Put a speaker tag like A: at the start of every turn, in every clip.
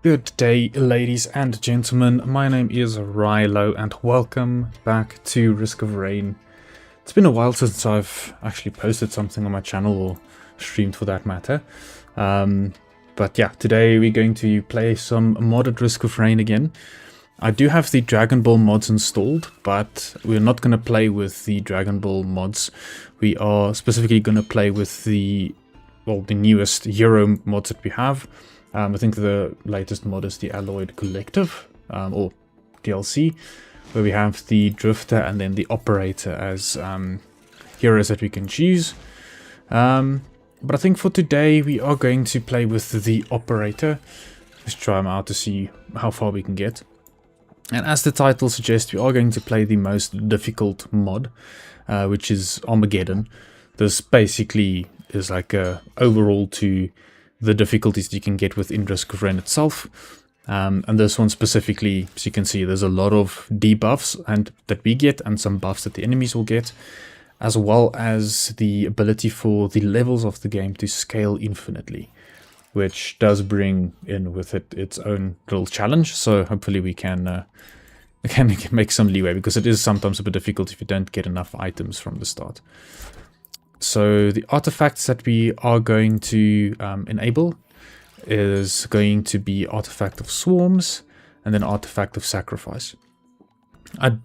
A: Good day, ladies and gentlemen. My name is Rilo and welcome back to Risk of Rain. It's been a while since I've actually posted something on my channel, or streamed for that matter. But yeah, today we're going to play some modded Risk of Rain again. I do have the Dragon Ball mods installed, but we're not going to play with the Dragon Ball mods. We are specifically going to play with the newest Euro mods that we have. I think the latest mod is the Alloyed Collective, or DLC, where we have the Drifter and then the Operator as heroes that we can choose. But I think for today we are going to play with the Operator. Let's try them out to see how far we can get. And as the title suggests, we are going to play the most difficult mod, which is Armageddon. This basically is like a overall to the difficulties you can get within Risk of Rain itself. And this one specifically, as you can see, there's a lot of debuffs and that we get, and some buffs that the enemies will get, as well as the ability for the levels of the game to scale infinitely, which does bring in with it its own little challenge. So hopefully we can make some leeway, because it is sometimes a bit difficult if you don't get enough items from the start. So the artifacts that we are going to enable is going to be Artifact of Swarms and then Artifact of Sacrifice. I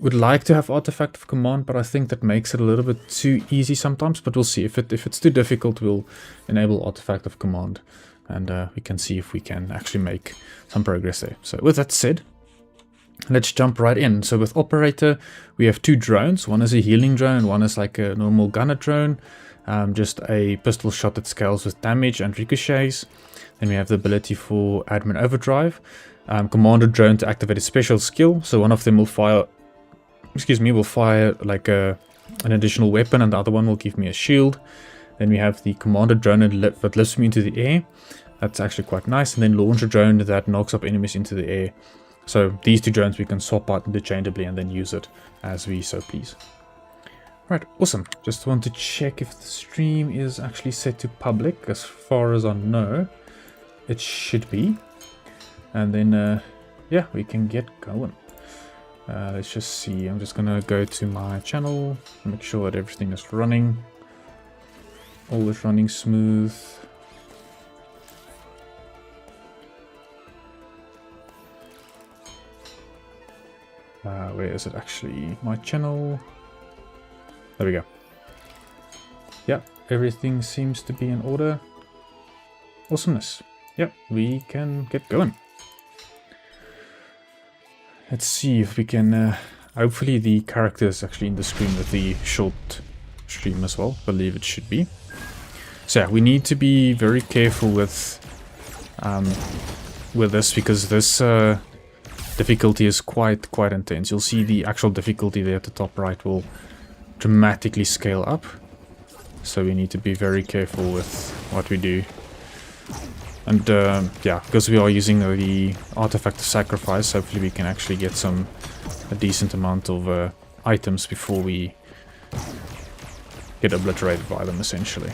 A: would like to have Artifact of Command, but I think that makes it a little bit too easy sometimes. But we'll see. If it's too difficult, we'll enable Artifact of Command, and we can see if we can actually make some progress there. So with that said, let's jump right in. So with Operator, we have two drones. One is a healing drone and one is like a normal gunner drone. Just a pistol shot that scales with damage and ricochets. Then we have the ability for Admin Overdrive. Commander drone to activate a special skill. So one of them will fire, like an additional weapon, and the other one will give me a shield. Then we have the Commander drone that lifts me into the air. That's actually quite nice. And then Launcher drone that knocks up enemies into the air. So these two drones we can swap out interchangeably and then use it as we so please. Right, awesome. Just want to check if the stream is actually set to public. As far as I know, it should be. And then, yeah, we can get going. Let's just see. I'm just going to go to my channel, make sure that everything is running. All is running smooth. Where is it actually? My channel. There we go. Yeah, everything seems to be in order. Awesomeness. Yep, we can get going. Let's see if we can... hopefully the character is actually in the screen with the short stream as well. I believe it should be. So yeah, we need to be very careful with this, because this difficulty is quite intense. You'll see the actual difficulty there at the top right will dramatically scale up. So we need to be very careful with what we do. And yeah, because we are using the Artifact of Sacrifice, hopefully we can actually get a decent amount of items before we get obliterated by them, essentially.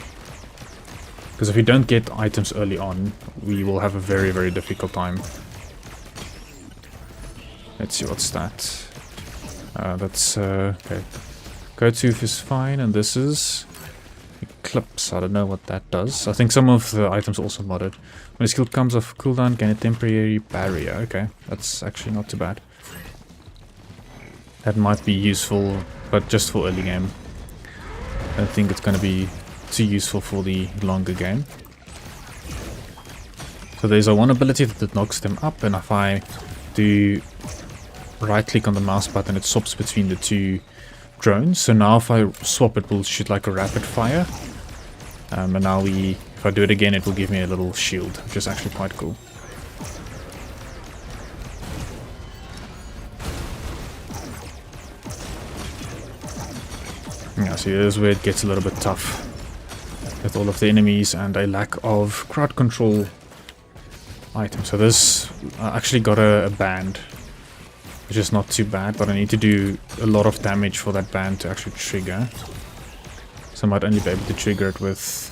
A: Because if we don't get items early on, we will have a very difficult time. Let's see what's that. That's okay. Go-to is fine, and this is Eclipse. I don't know what that does. I think some of the items also modded. When a skill comes off cooldown, gain a temporary barrier. Okay, that's actually not too bad. That might be useful, but just for early game. I don't think it's going to be too useful for the longer game. So there's a one ability that knocks them up, and if I do right click on the mouse button, it swaps between the two drones. So now if I swap, it will shoot like a rapid fire. And now if I do it again, it will give me a little shield, which is actually quite cool. Yeah, see, this is where it gets a little bit tough with all of the enemies and a lack of crowd control items. So this actually got a band, which is not too bad, but I need to do a lot of damage for that band to actually trigger. So I might only be able to trigger it with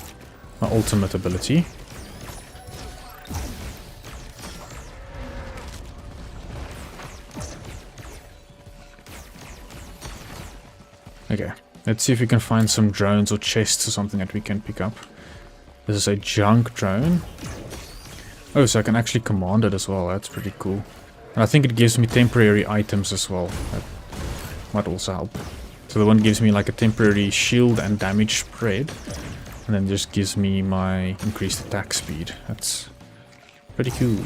A: my ultimate ability. Okay, let's see if we can find some drones or chests or something that we can pick up. This is a junk drone. Oh, so I can actually command it as well. That's pretty cool. And I think it gives me temporary items as well. That might also help. So the one gives me like a temporary shield and damage spread. And then just gives me my increased attack speed. That's pretty cool.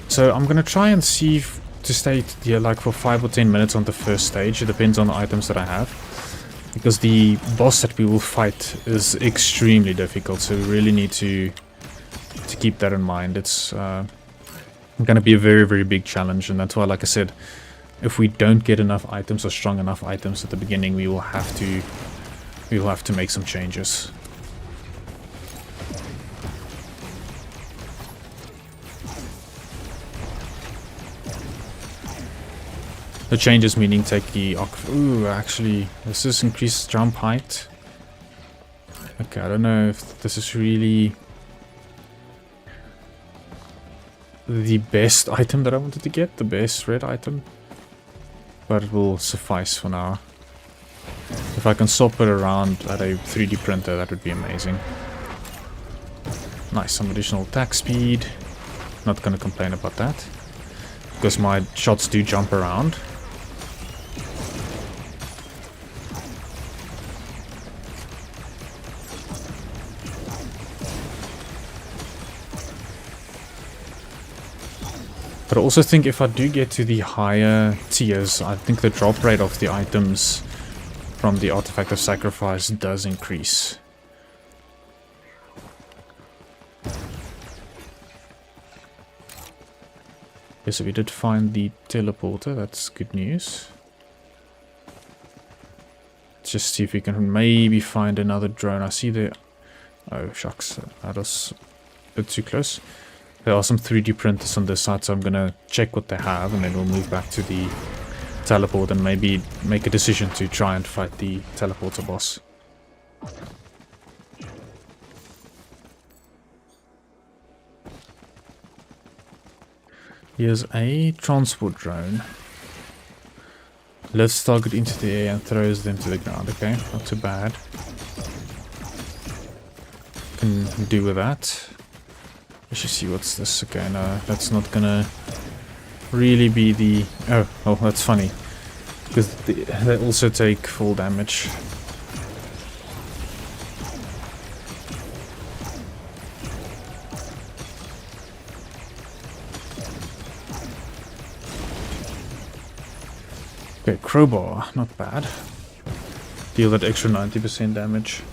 A: So I'm gonna try and see if to stay here like for 5 or 10 minutes on the first stage. It depends on the items that I have. Because the boss that we will fight is extremely difficult, so we really need to keep that in mind. It's gonna be a very, very big challenge, and that's why, like I said, if we don't get enough items or strong enough items at the beginning, we will have to make some changes. The changes meaning take the... Ooh, actually, this is increased jump height. Okay, I don't know if this is really the best item that I wanted to get, the best red item. But it will suffice for now. If I can swap it around at a 3D printer, that would be amazing. Nice, some additional attack speed. Not gonna complain about that, because my shots do jump around. But I also think if I do get to the higher tiers, I think the drop rate of the items from the Artifact of Sacrifice does increase. Okay, so we did find the teleporter, that's good news. Let's just see if we can maybe find another drone. I see the... Oh, shucks, that was a bit too close. There are some 3D printers on this side, so I'm gonna check what they have, and then we'll move back to the teleport and maybe make a decision to try and fight the teleporter boss. Here's a transport drone. Lifts target into the air and throws them to the ground. Okay, not too bad. Can do with that. Let's just see what's this. Okay, no, that's not gonna really be the... Oh, that's funny. Because they also take full damage. Okay, crowbar, not bad. Deal that extra 90% damage.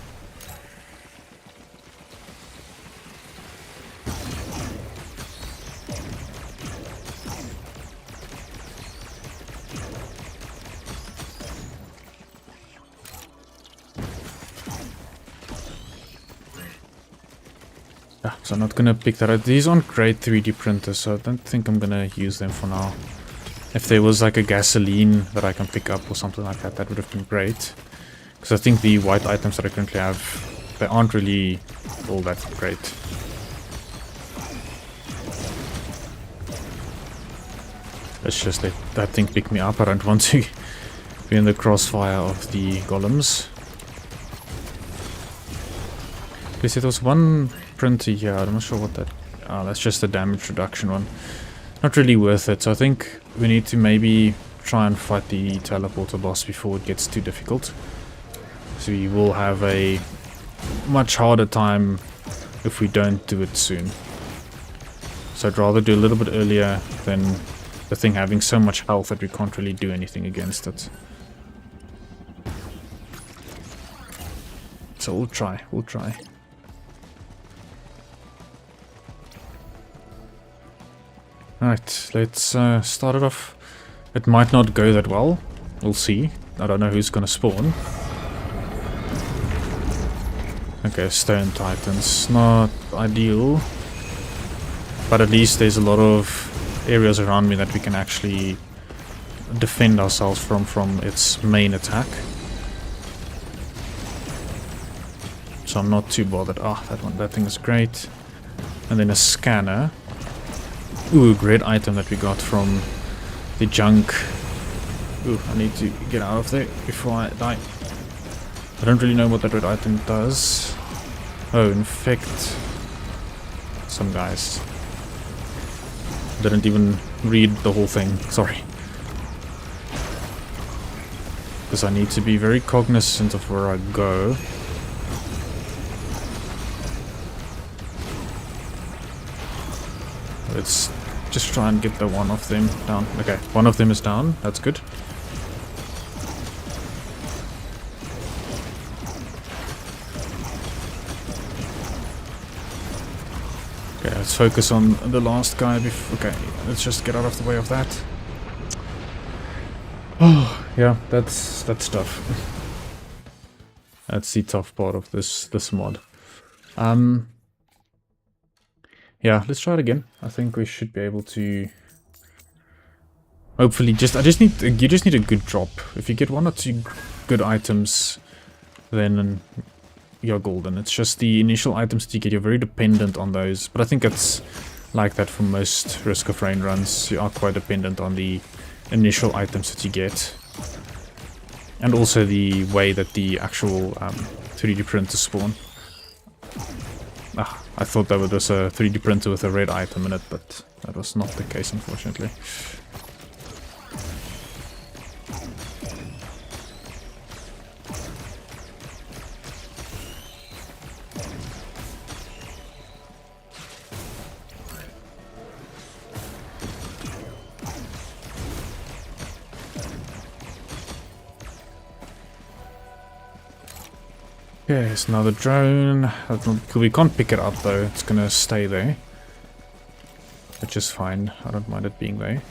A: Yeah, so I'm not gonna pick that up. These aren't great 3D printers, so I don't think I'm gonna use them for now. If there was like a gasoline that I can pick up or something like that, that would have been great. Because I think the white items that I currently have, they aren't really all that great. Let's just let that thing pick me up. I don't want to be in the crossfire of the golems. Okay, so there was one printer here. I'm not sure what that... Oh, that's just a damage reduction one. Not really worth it, so I think we need to maybe try and fight the teleporter boss before it gets too difficult. So we will have a much harder time if we don't do it soon. So I'd rather do a little bit earlier than the thing having so much health that we can't really do anything against it. So we'll try. Right, let's start it off. It might not go that well. We'll see. I don't know who's gonna spawn. Okay, stone titans. Not ideal. But at least there's a lot of areas around me that we can actually defend ourselves from its main attack. So I'm not too bothered. Ah, that thing is great. And then a scanner. Ooh, great item that we got from the junk. Ooh, I need to get out of there before I die. I don't really know what that red item does. Oh, infect some guys. Didn't even read the whole thing, sorry. Because I need to be very cognizant of where I go. Let's just try and get the one of them down. Okay, one of them is down, that's good. Okay, let's focus on the last guy before. Okay, let's just get out of the way of that. Oh, yeah, that's tough. That's the tough part of this mod. Yeah, let's try it again. I think we should be able to. Hopefully, you just need a good drop. If you get one or two good items, then you're golden. It's just the initial items that you get, you're very dependent on those. But I think it's like that for most Risk of Rain runs. You are quite dependent on the initial items that you get. And also the way that the actual 3D printers spawn. Ah, I thought that was a 3D printer with a red item in it, but that was not the case, unfortunately. Okay, it's another drone. We can't pick it up though, it's gonna stay there. Which is fine, I don't mind it being there.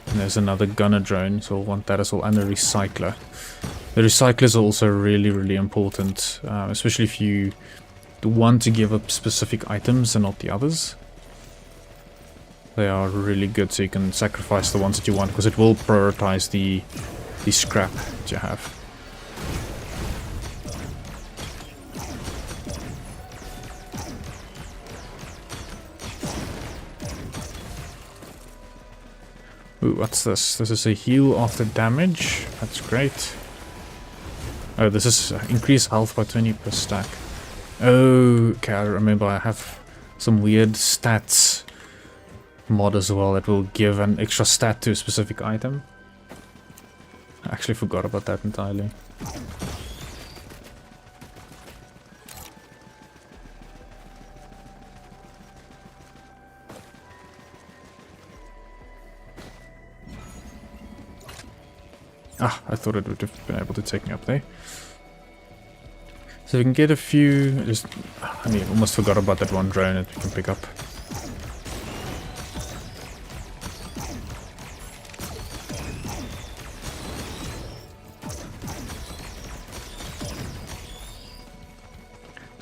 A: And there's another gunner drone, so we'll want that as well, and a recycler. The recyclers are also really important, especially if you want to give up specific items and not the others. They are really good, so you can sacrifice the ones that you want, because it will prioritize the scrap that you have. Ooh, what's this? This is a heal after damage. That's great. Oh, this is increased health by 20 per stack. Oh, okay, I remember I have some weird stats mod as well that will give an extra stat to a specific item. I actually forgot about that entirely. Ah, I thought it would have been able to take me up there. So we can get a few, I mean, almost forgot about that one drone that we can pick up.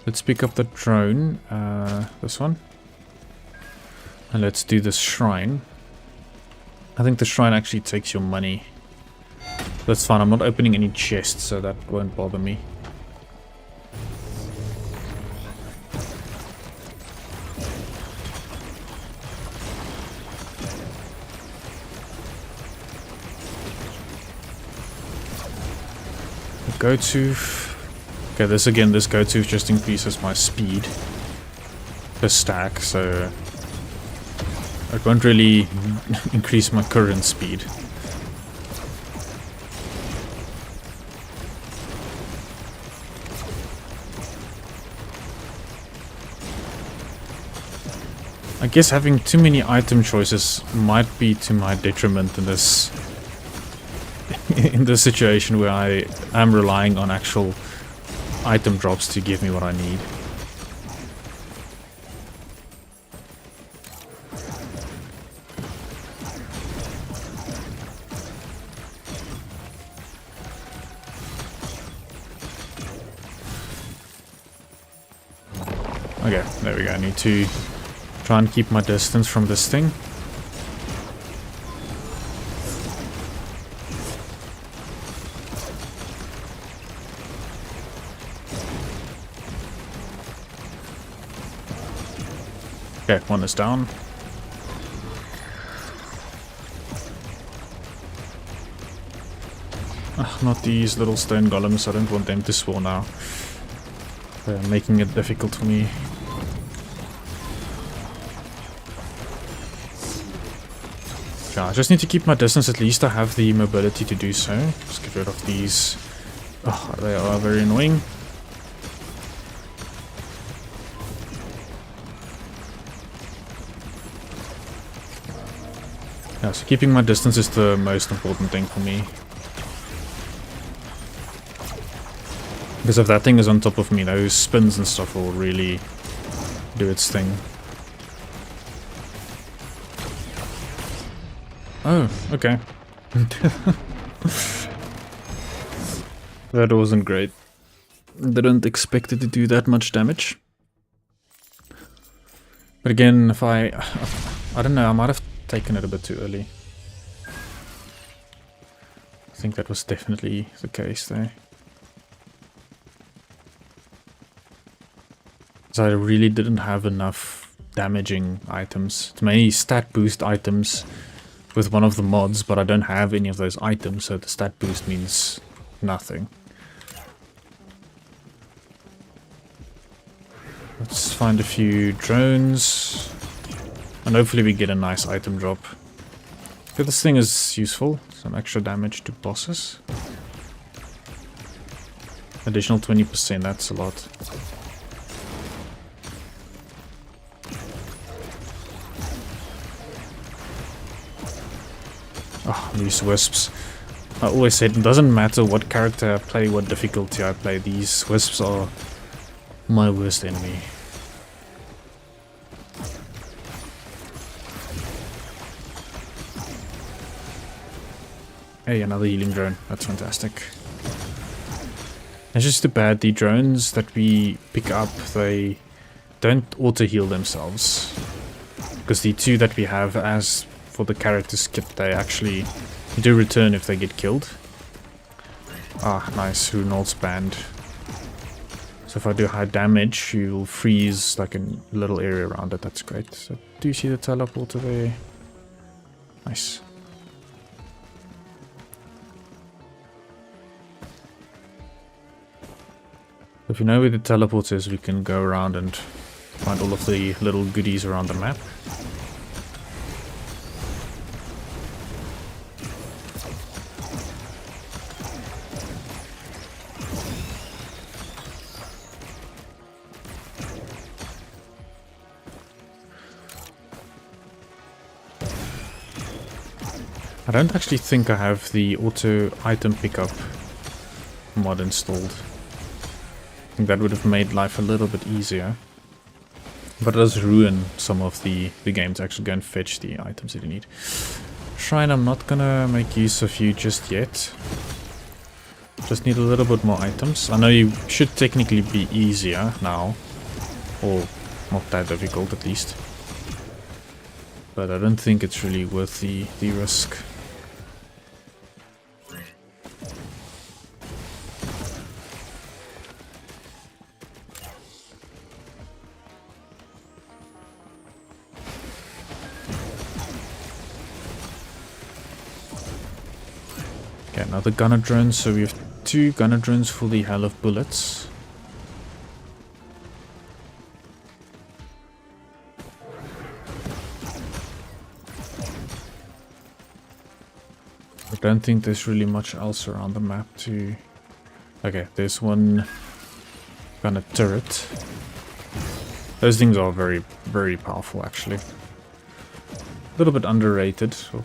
A: Let's pick up the drone, this one. And let's do this shrine. I think the shrine actually takes your money. That's fine, I'm not opening any chests, so that won't bother me. Go-to. Okay, this go-to just increases my speed per stack, so it won't really increase my current speed. I guess having too many item choices might be to my detriment in this situation where I am relying on actual item drops to give me what I need. Okay, there we go. I need to try and keep my distance from this thing. Okay, one is down. Not these little stone golems, I don't want them to spawn now. They're making it difficult for me. Yeah, I just need to keep my distance, at least I have the mobility to do so. Just get rid of these. Oh, they are very annoying. Yeah, so keeping my distance is the most important thing for me. Because if that thing is on top of me, those spins and stuff will really do its thing. Oh, okay. That wasn't great. Didn't expect it to do that much damage. But again, if I don't know, I might have taken it a bit too early. I think that was definitely the case there. So I really didn't have enough damaging items. It's mainly stat boost items with one of the mods, but I don't have any of those items, so the stat boost means nothing. Let's find a few drones, and hopefully we get a nice item drop. Okay, this thing is useful. Some extra damage to bosses. Additional 20%, that's a lot. Oh, these wisps. I always said it doesn't matter what character I play, what difficulty I play, these wisps are my worst enemy. Hey, another healing drone. That's fantastic. It's just too bad the drones that we pick up, they don't auto-heal themselves. Because the two that we have as for the characters kit, they actually do return if they get killed. Ah, nice. Runald's band. So if I do high damage, you'll freeze like a little area around it. That's great. So do you see the teleporter there? Nice. If you know where the teleporter is, we can go around and find all of the little goodies around the map. I don't actually think I have the auto item pickup mod installed. I think that would have made life a little bit easier. But it does ruin some of the game to actually go and fetch the items that you need. Shrine, I'm not gonna make use of you just yet. Just need a little bit more items. I know you should technically be easier now. Or not that difficult at least. But I don't think it's really worth the risk. Okay, another gunner drone, so we have 2 gunner drones for the hell of bullets. I don't think there's really much else around the map to... Okay, there's one gunner turret. Those things are very, very powerful actually. A little bit underrated. So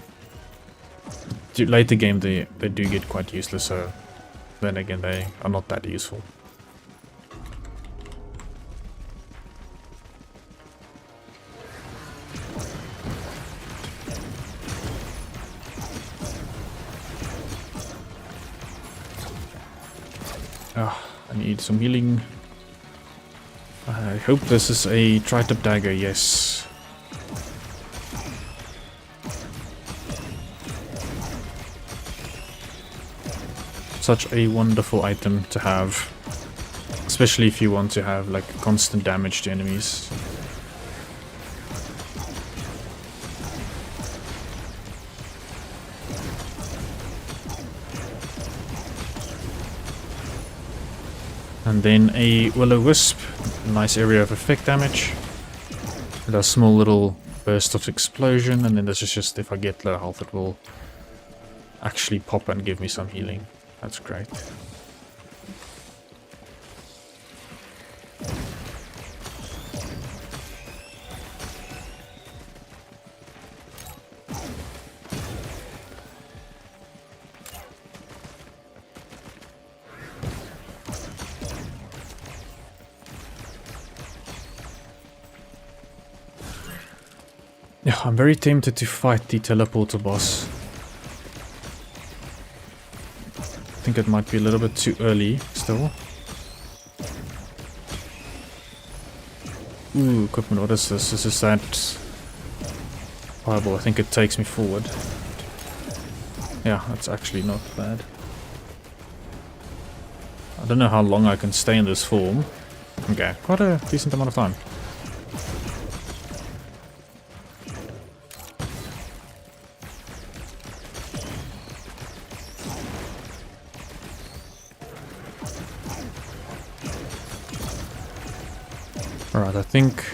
A: later game they do get quite useless, so then again they are not that useful. I need some healing. I hope this is a tri-tip dagger, yes. Such a wonderful item to have, especially if you want to have like constant damage to enemies. And then a will-o-wisp, nice area of effect damage. It does small little bursts of explosion, and then this is just if I get low health it will actually pop and give me some healing. That's great. Yeah, I'm very tempted to fight the teleporter boss. I think it might be a little bit too early still. Ooh, equipment, what is this? This is that fireball. I think it takes me forward. Yeah, that's actually not bad. I don't know how long I can stay in this form. Okay, quite a decent amount of time. Alright, I think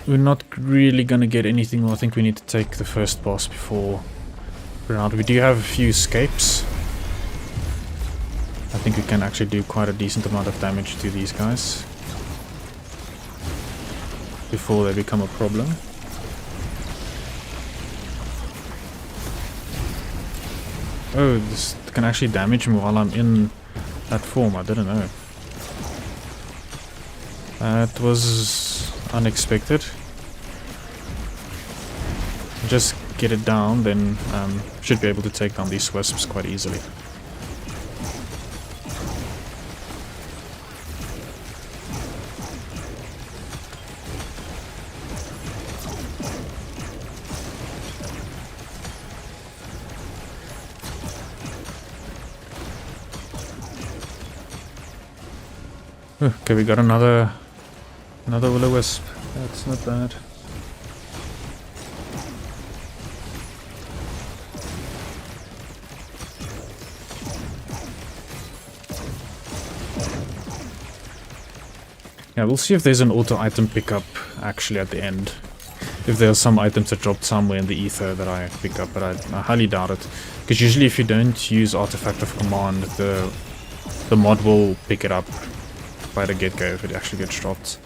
A: we're not really gonna get anything more. I think we need to take the first boss before we're out. We do have a few escapes. I think we can actually do quite a decent amount of damage to these guys before they become a problem. Oh, this can actually damage me while I'm in that form. I didn't know. That was unexpected. Just get it down, then should be able to take down these wisps quite easily. Okay, we got another will-o-wisp. That's not bad. Yeah, we'll see if there's an auto item pickup actually at the end. If there are some items that dropped somewhere in the ether that I pick up, but I highly doubt it. Because usually if you don't use Artifact of Command, the mod will pick it up by the get-go if it actually gets dropped.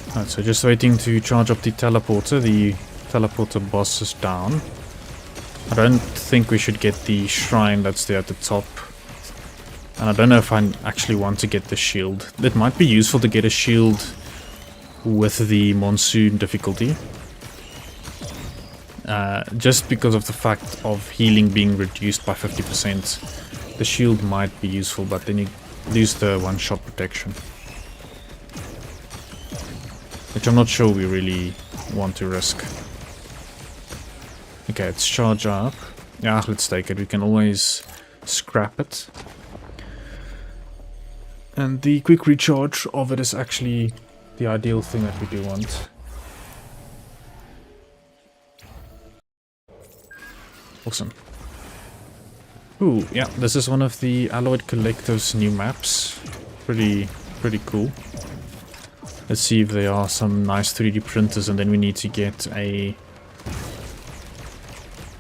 A: Alright, so just waiting to charge up the teleporter. The teleporter boss is down. I don't think we should get the shrine that's there at the top. And I don't know if I actually want to get the shield. It might be useful to get a shield with the monsoon difficulty. Just because of the fact of healing being reduced by 50%. The shield might be useful, but then you lose the one-shot protection. Which I'm not sure we really want to risk. Okay, let's charge up. Yeah, let's take it. We can always scrap it. And the quick recharge of it is actually the ideal thing that we do want. Awesome. Ooh, yeah, this is one of the Alloyed Collective's new maps. Pretty cool. Let's see if there are some nice 3D printers, and then we need to get a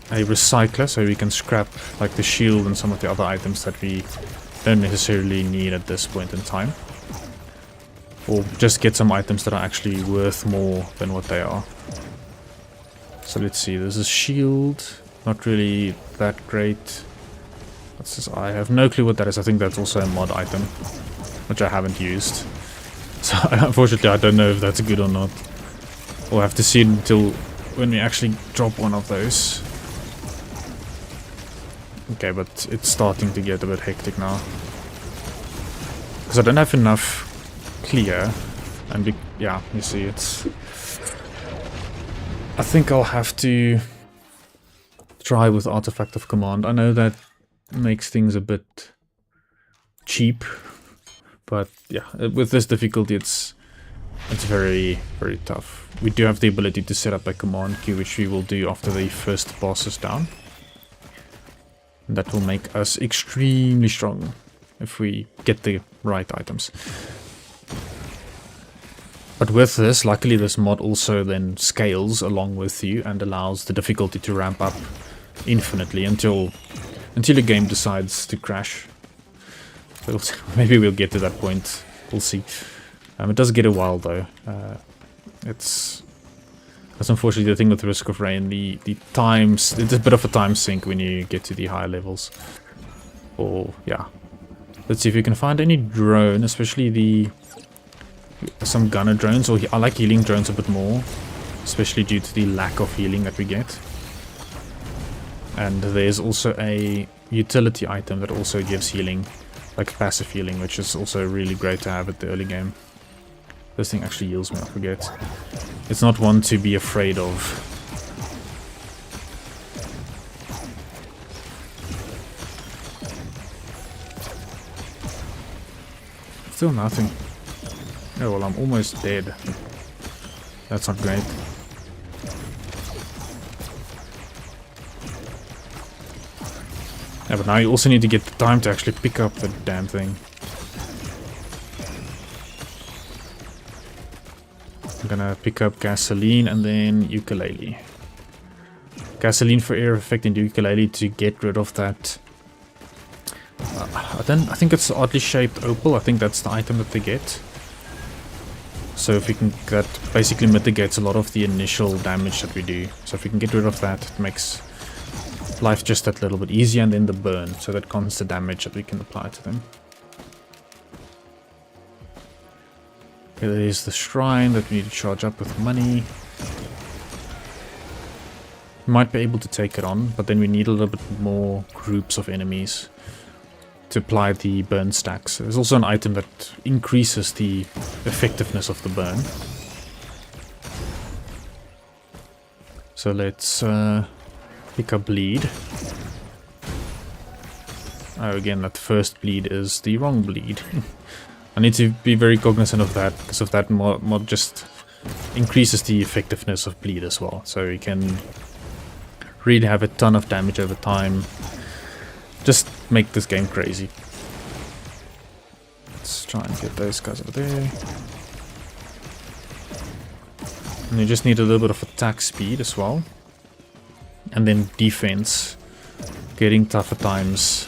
A: recycler so we can scrap like the shield and some of the other items that we don't necessarily need at this point in time. Or just get some items that are actually worth more than what they are. So let's see, there's a shield, not really that great. What's this? I have no clue what that is. I think that's also a mod item, which I haven't used. So unfortunately I don't know if that's good or not. We'll have to see it until when we actually drop one of those. Okay, but it's starting to get a bit hectic now. Because I don't have enough clear. And yeah, you see it's... I think I'll have to try with Artifact of Command. I know that makes things a bit cheap. But yeah, with this difficulty, it's very, very tough. We do have the ability to set up a command queue, which we will do after the first boss is down. And that will make us extremely strong if we get the right items. But with this, luckily this mod also then scales along with you and allows the difficulty to ramp up infinitely until the game decides to crash. Maybe we'll get to that point. We'll see. It does get a while though. That's unfortunately the thing with Risk of Rain. The times, it's a bit of a time sink when you get to the higher levels. Or yeah, let's see if we can find any drone, especially some gunner drones. Or I like healing drones a bit more, especially due to the lack of healing that we get. And there's also a utility item that also gives healing, like passive healing, which is also really great to have at the early game. This thing actually heals me, I forget. It's not one to be afraid of. Still nothing. Oh well, I'm almost dead. That's not great. Yeah, but now you also need to get the time to actually pick up the damn thing. I'm gonna pick up gasoline and then ukulele. Gasoline for air effect and ukulele to get rid of that. I think it's oddly shaped opal. I think that's the item that they get. So if we can, that basically mitigates a lot of the initial damage that we do. So if we can get rid of that, it makes life just that little bit easier, and then the burn, so that constant damage that we can apply to them. Okay, there's the shrine that we need to charge up with money. We might be able to take it on, but then we need a little bit more groups of enemies to apply the burn stacks. There's also an item that increases the effectiveness of the burn. So let's pick up bleed. Oh, again, that first bleed is the wrong bleed. I need to be very cognizant of that, because of that mod just increases the effectiveness of bleed as well. So you can really have a ton of damage over time. Just make this game crazy. Let's try and get those guys over there. And you just need a little bit of attack speed as well. And then defense. Getting tougher times.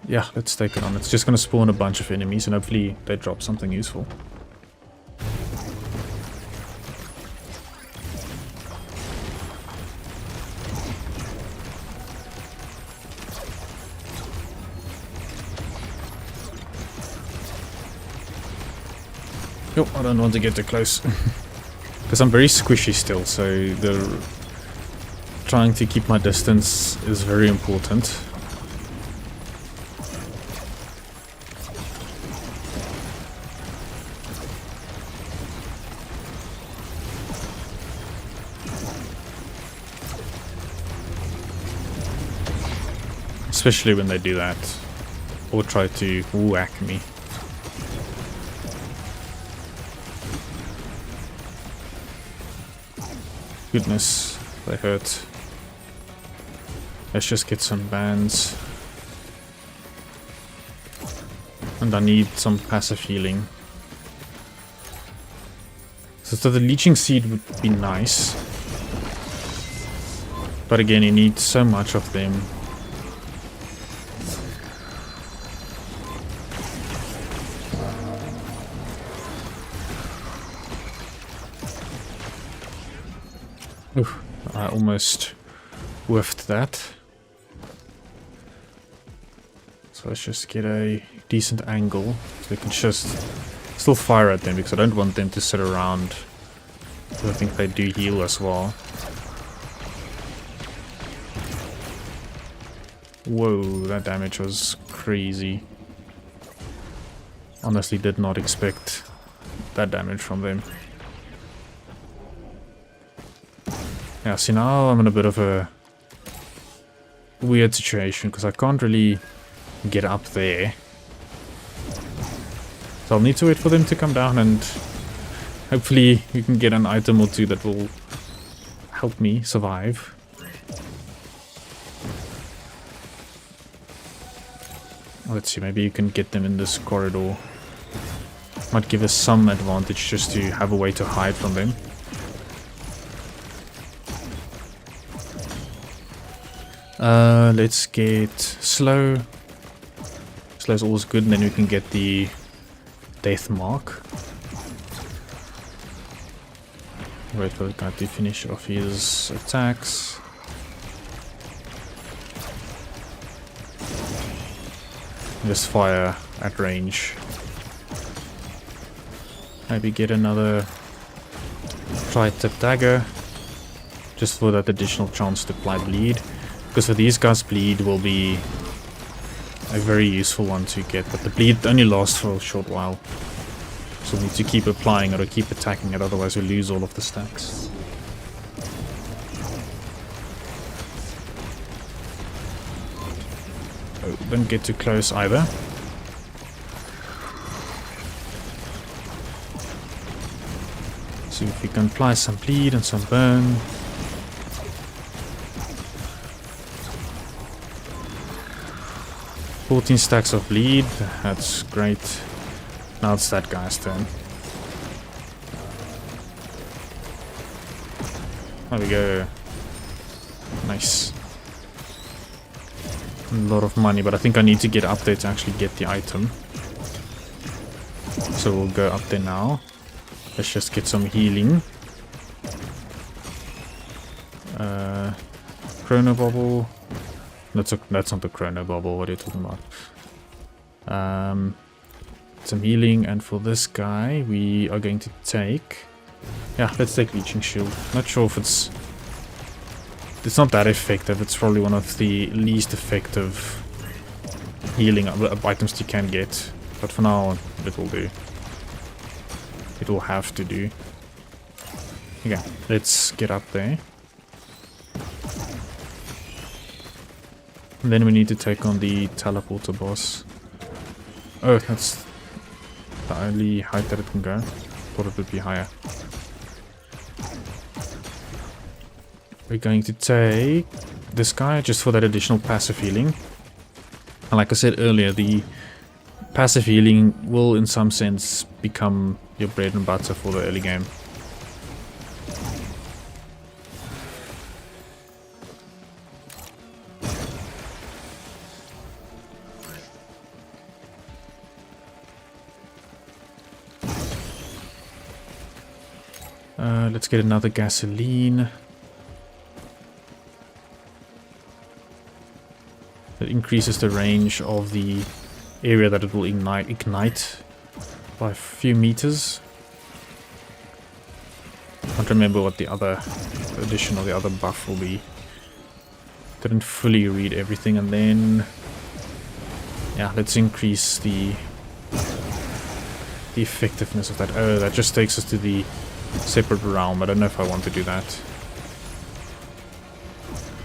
A: Yeah, let's take it on. It's just going to spawn a bunch of enemies and hopefully they drop something useful. Oh, I don't want to get too close. Because I'm very squishy still, so trying to keep my distance is very important. Especially when they do that, or try to whack me. Goodness, they hurt. Let's just get some bands. And I need some passive healing. So the leeching seed would be nice. But again, you need so much of them. Oof, I almost whiffed that. So let's just get a decent angle so we can just still fire at them, because I don't want them to sit around. So I think they do heal as well. Whoa, that damage was crazy. Honestly did not expect that damage from them. Yeah, see, now I'm in a bit of a weird situation, because I can't really get up there. So I'll need to wait for them to come down, and hopefully you can get an item or two that will help me survive. Let's see, maybe you can get them in this corridor. Might give us some advantage just to have a way to hide from them. Let's get slow. Slow is always good, and then we can get the death mark. Wait for the guy to finish off his attacks. Just fire at range. Maybe get another tri-tip dagger, just for that additional chance to apply bleed. Because for these guys, bleed will be a very useful one to get, but the bleed only lasts for a short while. So we need to keep applying it or keep attacking it, otherwise we lose all of the stacks. Oh, don't get too close either. See if we can apply some bleed and some burn. "14 stacks of bleed, that's great. Now it's that guy's turn. There we go. Nice. A lot of money, but I think I need to get up there to actually get the item. So we'll go up there now. Let's just get some healing. Chrono bubble. That's not the chrono bubble. What are you talking about? Some healing, and for this guy we are going to take, yeah, let's take Leeching Shield. Not sure if it's not that effective. It's probably one of the least effective healing items you can get, but for now it will do. It will have to do. Yeah, let's get up there. And then we need to take on the teleporter boss. Oh, that's the only height that it can go. Thought it would be higher. We're going to take this guy just for that additional passive healing. And like I said earlier, the passive healing will in some sense become your bread and butter for the early game. Let's get another gasoline. That increases the range of the area that it will ignite by a few meters. I can't remember what the other addition or the other buff will be. Didn't fully read everything, and then yeah, let's increase the effectiveness of that. Oh, that just takes us to the separate realm. I don't know if I want to do that.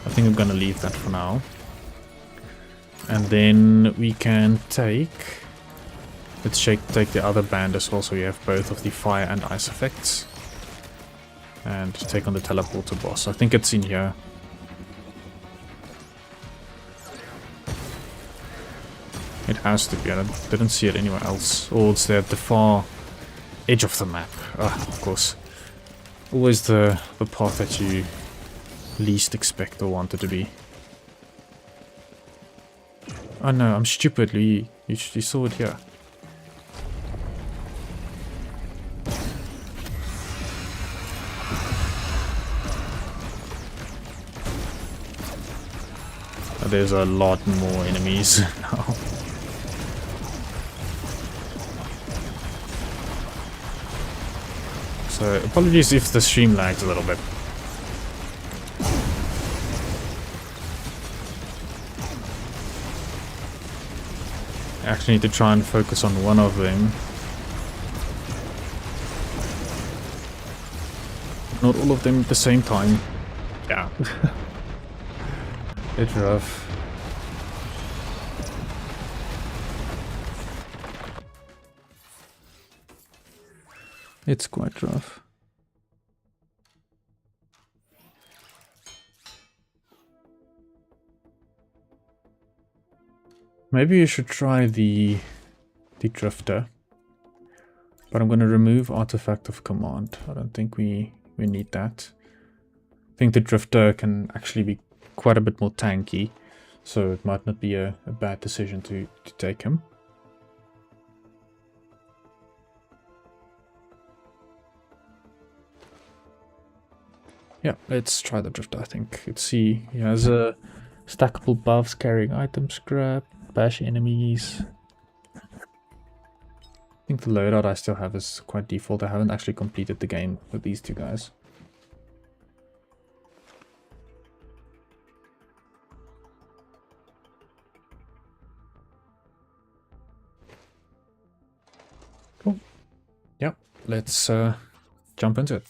A: I think I'm gonna leave that for now. And then we can take... Let's take the other band as well, so we have both of the fire and ice effects. And take on the teleporter boss. I think it's in here. It has to be. I didn't see it anywhere else. Oh, it's there at the far edge of the map. Ah, of course. Always the path that you least expect or want it to be. Oh no, I'm stupid, Lee. You saw it here. Oh, there's a lot more enemies now. So, apologies if the stream lags a little bit. I actually need to try and focus on one of them. Not all of them at the same time. Yeah. It's rough. It's quite rough. Maybe you should try the drifter. But I'm going to remove artifact of command. I don't think we need that. I think the drifter can actually be quite a bit more tanky, so it might not be a bad decision to take him. Yeah, let's try the drifter, I think. Let's see. He has a stackable buffs, carrying item scrap, bash enemies. I think the loadout I still have is quite default. I haven't actually completed the game with these two guys. Cool. Yep, let's jump into it.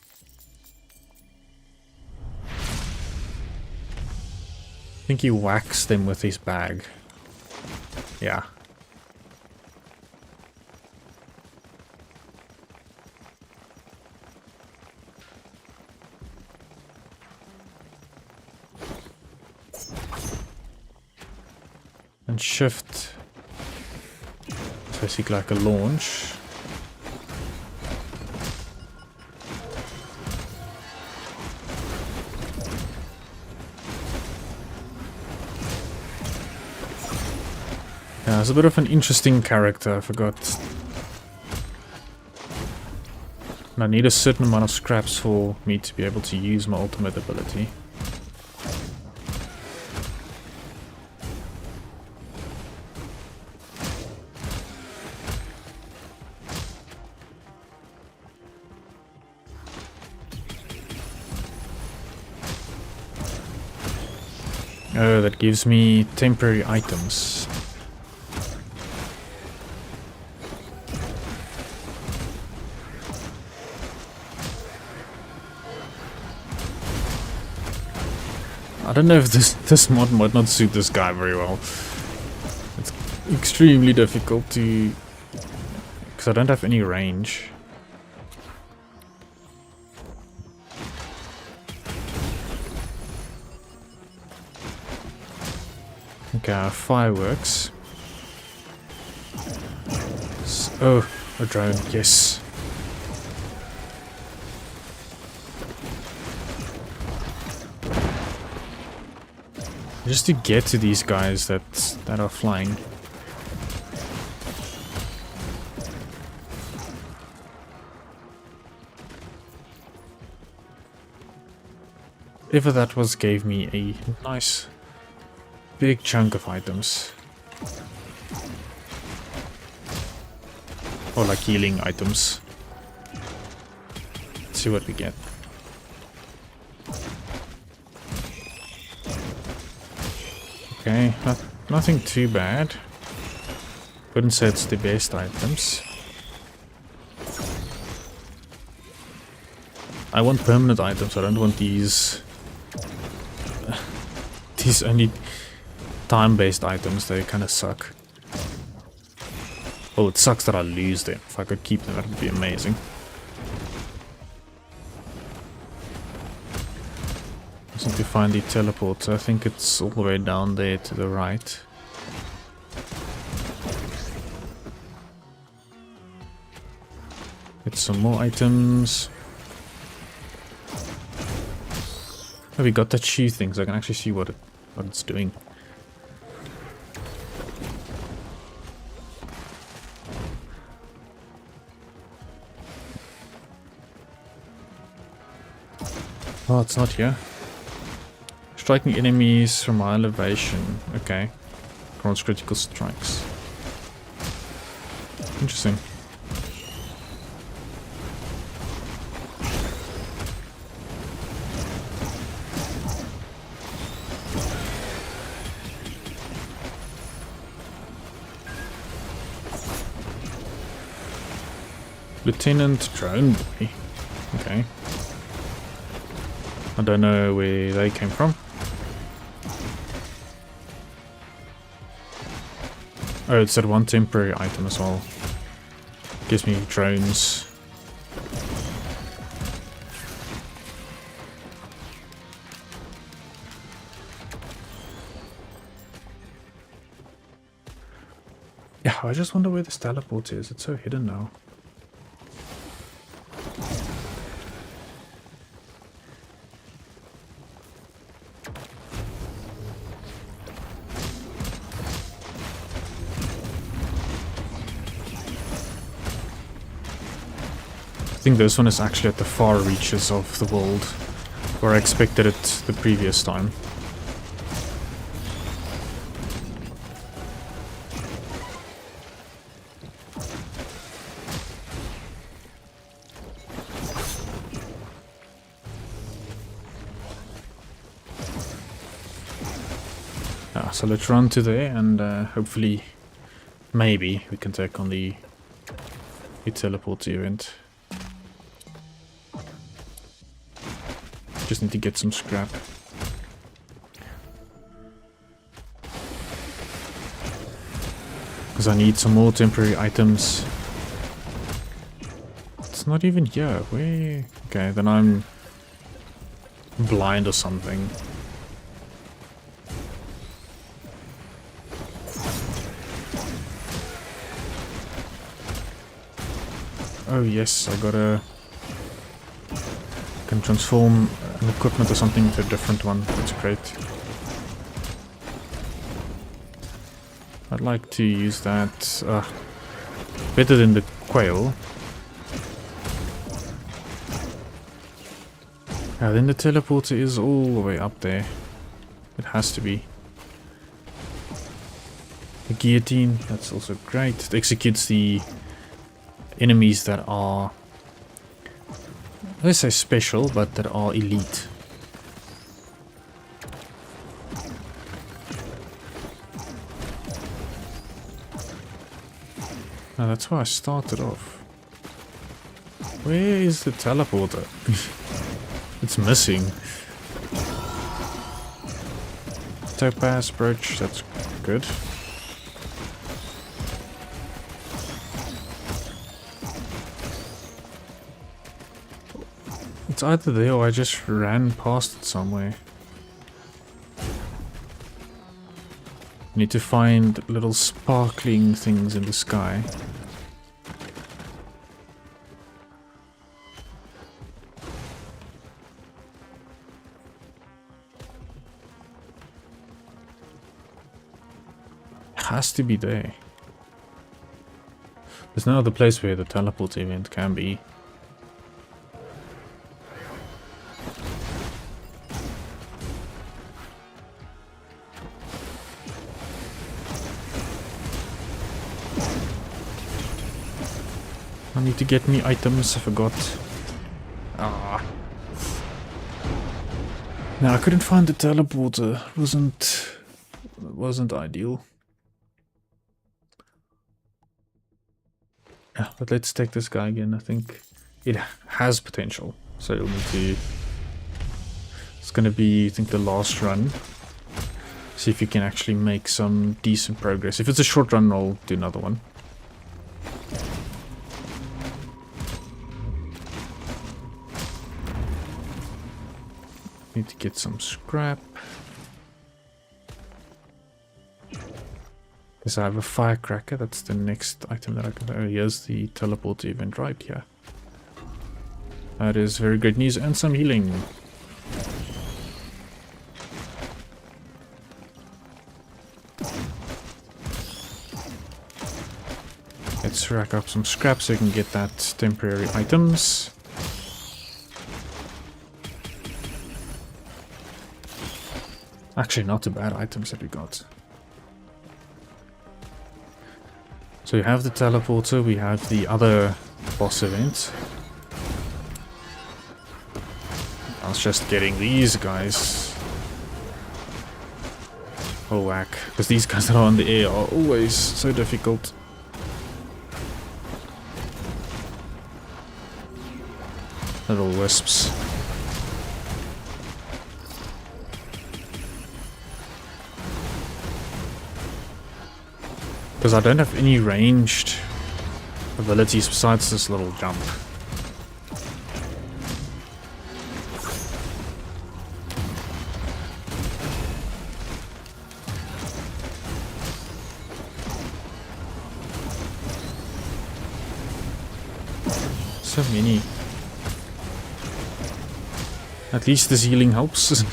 A: I think he whacks them with his bag. Yeah. And shift. It's basically like a launch. Yeah, it's a bit of an interesting character, I forgot. And I need a certain amount of scraps for me to be able to use my ultimate ability. Oh, that gives me temporary items. I don't know if this mod might not suit this guy very well. It's extremely difficult to... because I don't have any range. Okay, fireworks. Oh, a drone, yes. Just to get to these guys that are flying. If that was gave me a nice big chunk of items. Or like healing items. Let's see what we get. Okay, nothing too bad. Wouldn't say it's the best items. I want permanent items, I don't want these... these only time-based items, they kinda suck. Oh, it sucks that I lose them. If I could keep them, that would be amazing. Just need to find the teleport. I think it's all the way down there to the right. Get some more items. Oh, we got that shoe thing, so I can actually see what it's doing. Oh, it's not here. Striking enemies from high elevation. Okay. Grants critical strikes. Interesting. Lieutenant Drone Boy. Okay. I don't know where they came from. Oh, it's that one temporary item as well. Gives me drones. I just wonder where this teleport is. It's so hidden now. I think this one is actually at the far reaches of the world, where I expected it the previous time. So let's run to there and hopefully, maybe, we can take on the teleport event. Just need to get some scrap. Because I need some more temporary items. It's not even here. Where? Okay, then I'm blind or something. Oh yes, I gotta... can transform an equipment or something into a different one. That's great. I'd like to use that. Better than the quail. Then the teleporter is all the way up there. It has to be. The guillotine, that's also great. It executes the enemies that are, let's say special, but that are elite. Now that's where I started off. Where is the teleporter? It's missing. Topaz brooch, that's good. It's either there or I just ran past it somewhere. Need to find little sparkling things in the sky. Has to be there. There's no other place where the teleport event can be. I need to get me items, I forgot. Ah. Now I couldn't find the teleporter. Wasn't ideal. Yeah, but let's take this guy again. I think it has potential. So you'll need to... It's gonna be, I think, the last run. See if you can actually make some decent progress. If it's a short run, I'll do another one. Need to get some scrap. Because I have a firecracker, that's the next item that I can... Oh, here's the teleport event right here. That is very great news and some healing. Let's rack up some scrap so we can get that temporary items. Actually, not too bad items that we got. So we have the teleporter, we have the other boss event. I was just getting these guys. Oh whack, because these guys that are on the air are always so difficult. Little wisps. Because I don't have any ranged abilities besides this little jump. So many. At least this healing helps.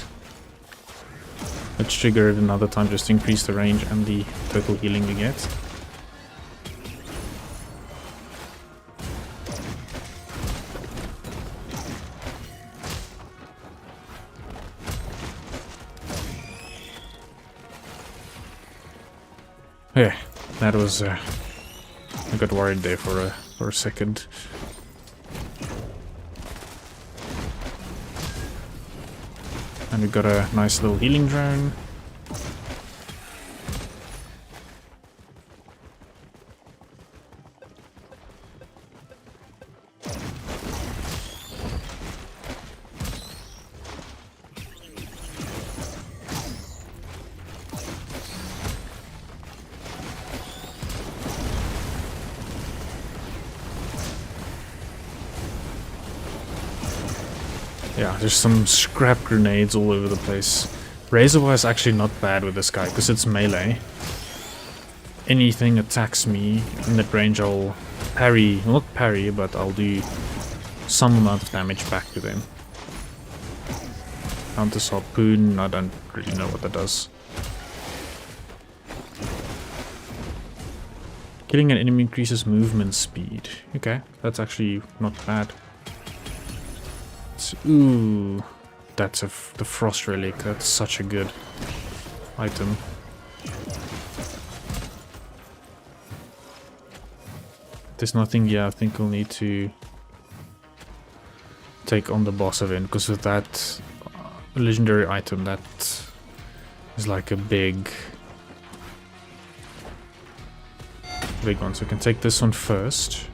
A: Let's trigger it another time just to increase the range and the total healing we get. Yeah, that was I got worried there for a second. And we got a nice little healing drone. Yeah, there's some scrap grenades all over the place. Razorwire is actually not bad with this guy, because it's melee. Anything attacks me in that range, I'll parry, well, not parry, but I'll do some amount of damage back to them. Counter harpoon, I don't really know what that does. Killing an enemy increases movement speed. Okay, that's actually not bad. Ooh, that's the frost relic. That's such a good item. There's nothing. Yeah, I think we'll need to take on the boss event, because with that legendary item, that is like a big one. So we can take this one first.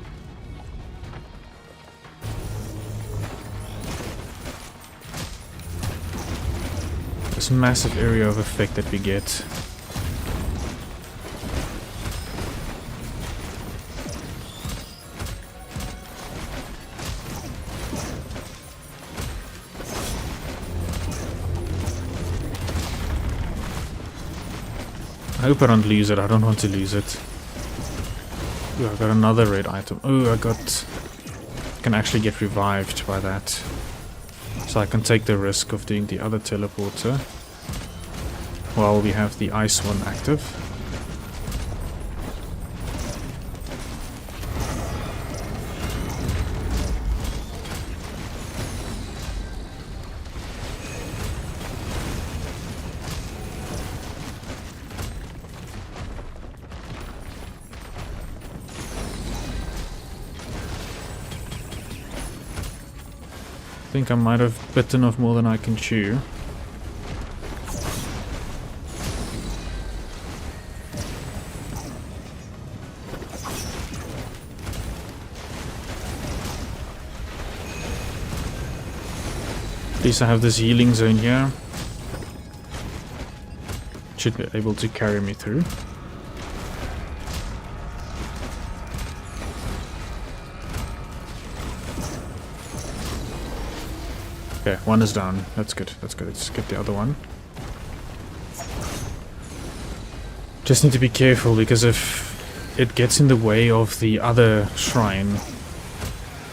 A: This massive area of effect that we get. I hope I don't lose it. I don't want to lose it. Ooh, I got another red item. Oh, I can actually get revived by that. So I can take the risk of doing the other teleporter while we have the ice one active. I think I might have bitten off more than I can chew. At least I have this healing zone here. Should be able to carry me through. Okay, one is down. That's good. That's good. Let's get the other one. Just need to be careful, because if it gets in the way of the other shrine,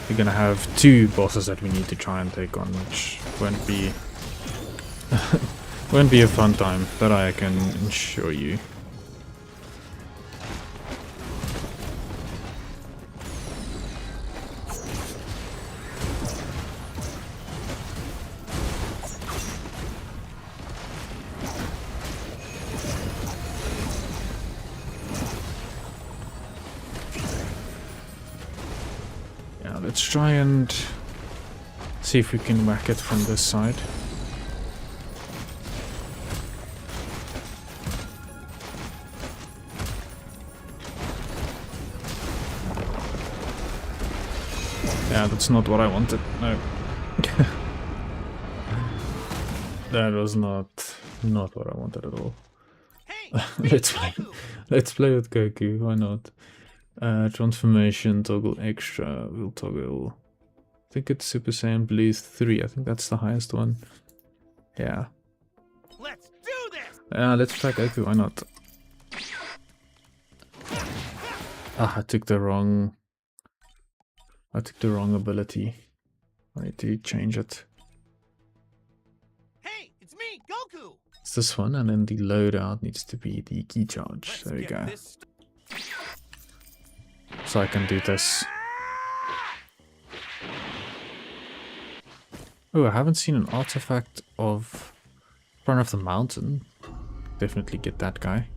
A: we're gonna have two bosses that we need to try and take on, which won't be won't be a fun time. That I can assure you. Let's try and see if we can whack it from this side. Yeah, that's not what I wanted. No. That was not what I wanted at all. Let's play with Goku, why not? Transformation, toggle extra, we'll toggle, I think it's Super Saiyan Blue 3, I think that's the highest one. Yeah. Let's do this! Let's try Goku, why not? Ah, I took the wrong I took the wrong ability. I need to change it.
B: Hey, it's me, Goku.
A: It's this one, and then the loadout needs to be the key charge. There we go. So I can do this. Oh, I haven't seen an artifact of Front of the Mountain. Definitely get that guy.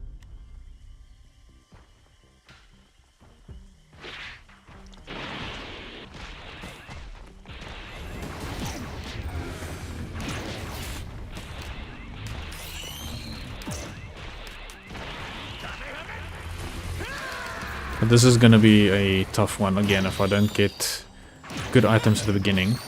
A: But this is gonna be a tough one again if I don't get good items at the beginning.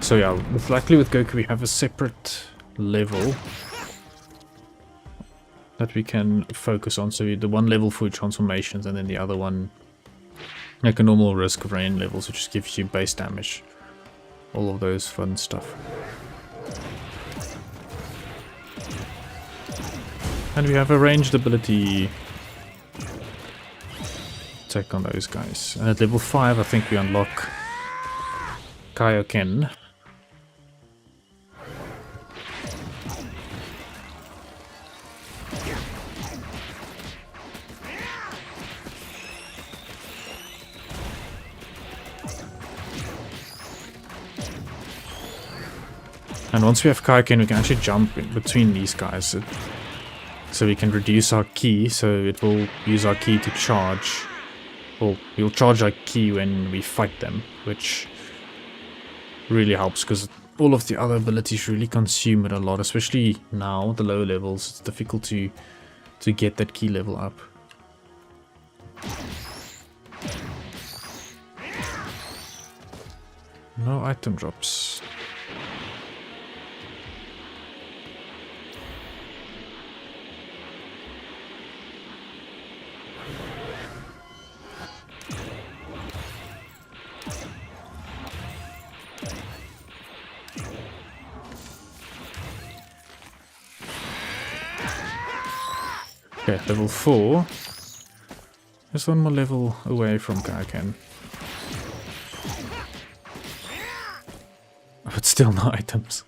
A: So yeah, luckily with Goku we have a separate level that we can focus on. So the one level for transformations and then the other one like a normal Risk of Rain level, so just gives you base damage. All of those fun stuff. And we have a ranged ability. Take on those guys. And at level 5 I think we unlock Kaioken. And once we have Kaioken, we can actually jump in between these guys. So we can reduce our ki, so it will use our ki to charge. Well, we'll charge our ki when we fight them, which really helps, because all of the other abilities really consume it a lot, especially now, the lower levels. It's difficult to get that ki level up. No item drops. Okay, level 4. Just one more level away from Kaioken. But still no items.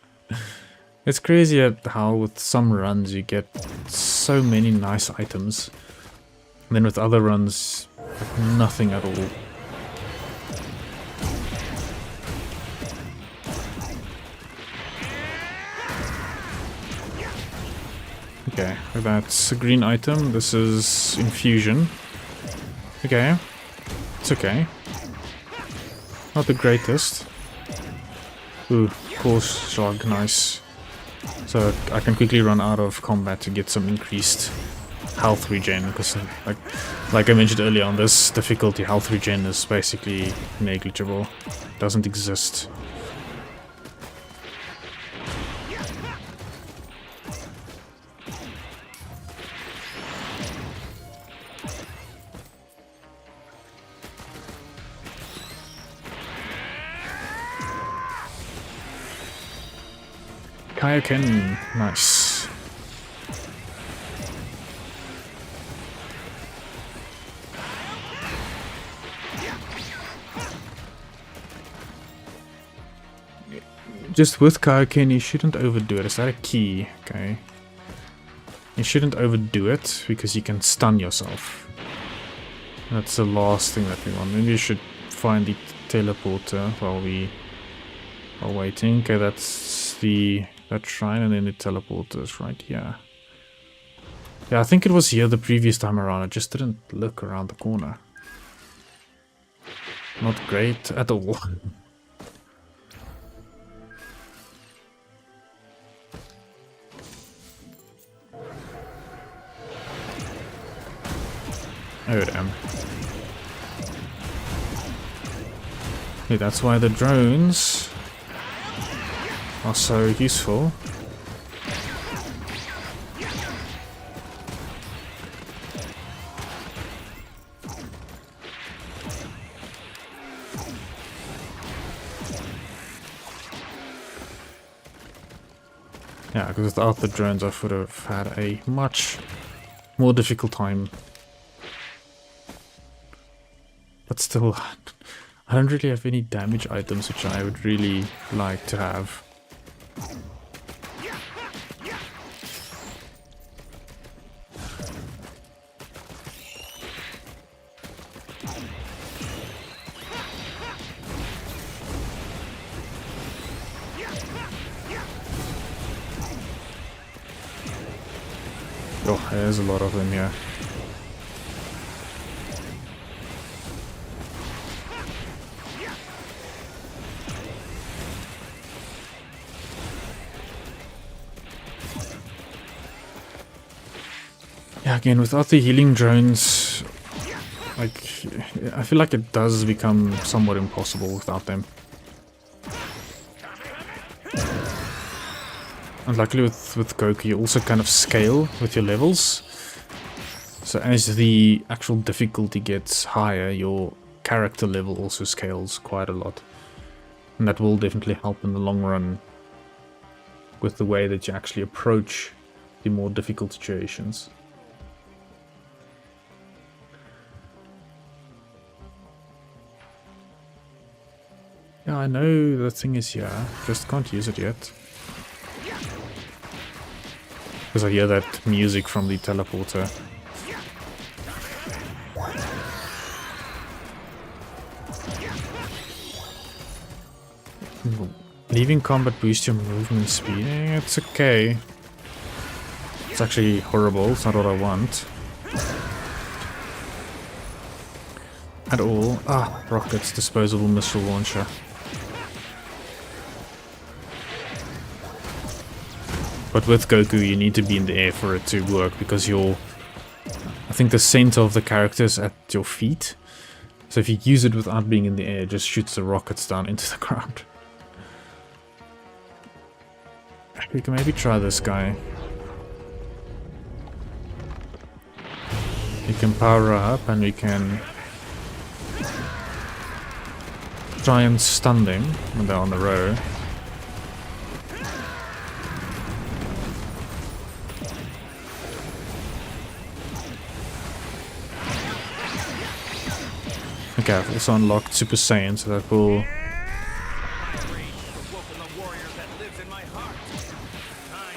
A: It's crazy at how with some runs you get so many nice items. And then with other runs, nothing at all. Okay, that's a green item. This is infusion. Okay, it's okay. Not the greatest. Ooh, course shark, nice. So I can quickly run out of combat to get some increased health regen, because like I mentioned earlier, on this difficulty health regen is basically negligible. Doesn't exist. Kaioken, nice. Just with Kaioken, you shouldn't overdo it. Is that a key? Okay. You shouldn't overdo it, because you can stun yourself. That's the last thing that we want. Maybe you should find the teleporter while we are waiting. Okay, that's that shrine, and then the teleporter is right here. Yeah, I think it was here the previous time around. I just didn't look around the corner. Not great at all. Oh damn. Okay, that's why the drones are so useful. Yeah, because without the drones I would have had a much more difficult time. But still, I don't really have any damage items which I would really like to have. Oh, there's a lot of them here. Yeah, again, without the healing drones, like, I feel like it does become somewhat impossible without them. And luckily with Goku, you also kind of scale with your levels. So as the actual difficulty gets higher, your character level also scales quite a lot. And that will definitely help in the long run with the way that you actually approach the more difficult situations. Yeah, I know the thing is here, just can't use it yet. Because I hear that music from the teleporter. Leaving combat boosts your movement speed. It's okay. It's actually horrible, it's not what I want. At all. Ah, rockets, disposable missile launcher. But with Goku you need to be in the air for it to work, because I think the center of the character is at your feet. So if you use it without being in the air, it just shoots the rockets down into the ground. We can maybe try this guy. We can power up and we can try and stun them when they're on the row. Okay, I've also unlocked Super Saiyan, so that will...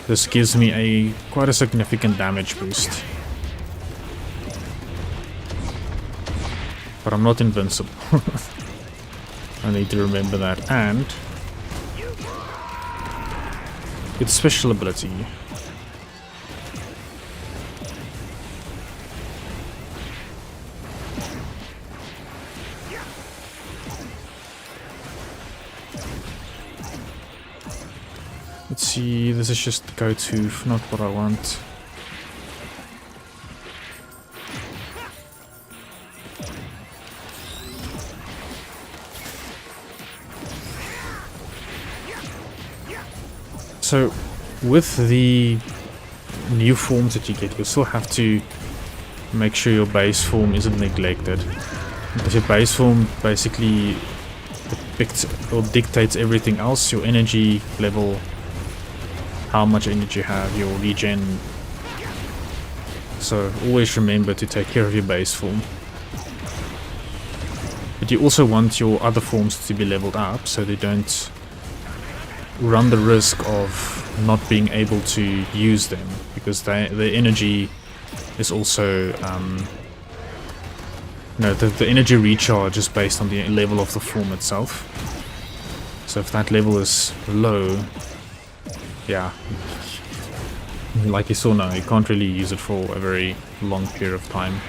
A: This gives me quite a significant damage boost. But I'm not invincible. I need to remember that. And its special ability. Let's see, this is just go-to, not what I want. So, with the new forms that you get, you'll still have to make sure your base form isn't neglected. Because your base form basically depicts or dictates everything else, your energy level, how much energy you have, your regen. So always remember to take care of your base form. But you also want your other forms to be leveled up so they don't run the risk of not being able to use them, because the energy is also the energy recharge is based on the level of the form itself. So if that level is low, yeah, like you saw now, you can't really use it for a very long period of time.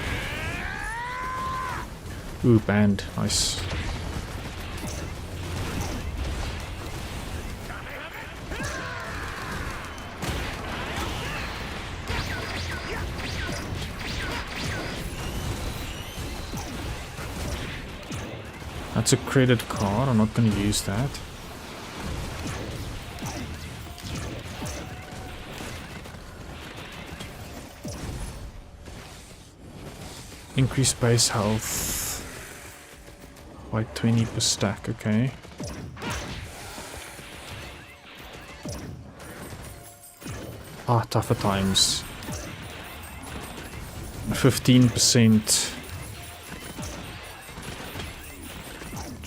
A: Ooh, banned, nice. That's a credit card, I'm not going to use that. Increase base health by 20 per stack, okay. tougher times. 15%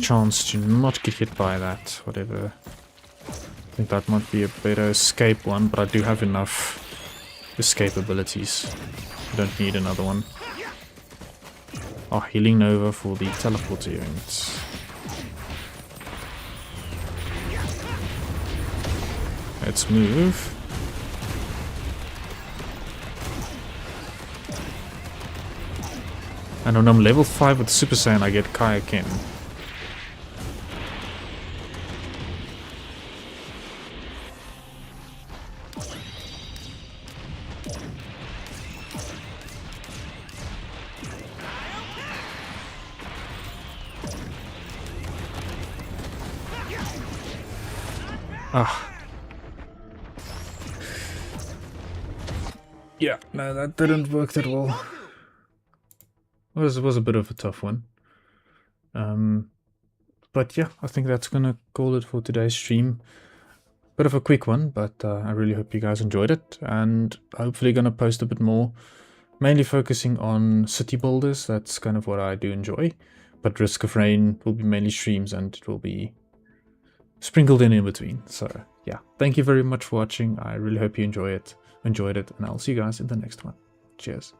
A: chance to not get hit by that, whatever. I think that might be a better escape one, but I do have enough escape abilities. I don't need another one. Oh, healing Nova for the teleport units. Let's move. And when I'm level 5 with Super Saiyan, I get Kayakin. Yeah, no, that didn't work that well. It was a bit of a tough one. But yeah, I think that's gonna call it for today's stream. Bit of a quick one, but I really hope you guys enjoyed it, and hopefully gonna post a bit more, mainly focusing on city builders. That's kind of what I do enjoy, but Risk of Rain will be mainly streams, and it will be sprinkled in between. So yeah, thank you very much for watching. I really hope you enjoyed it, and I'll see you guys in the next one. Cheers.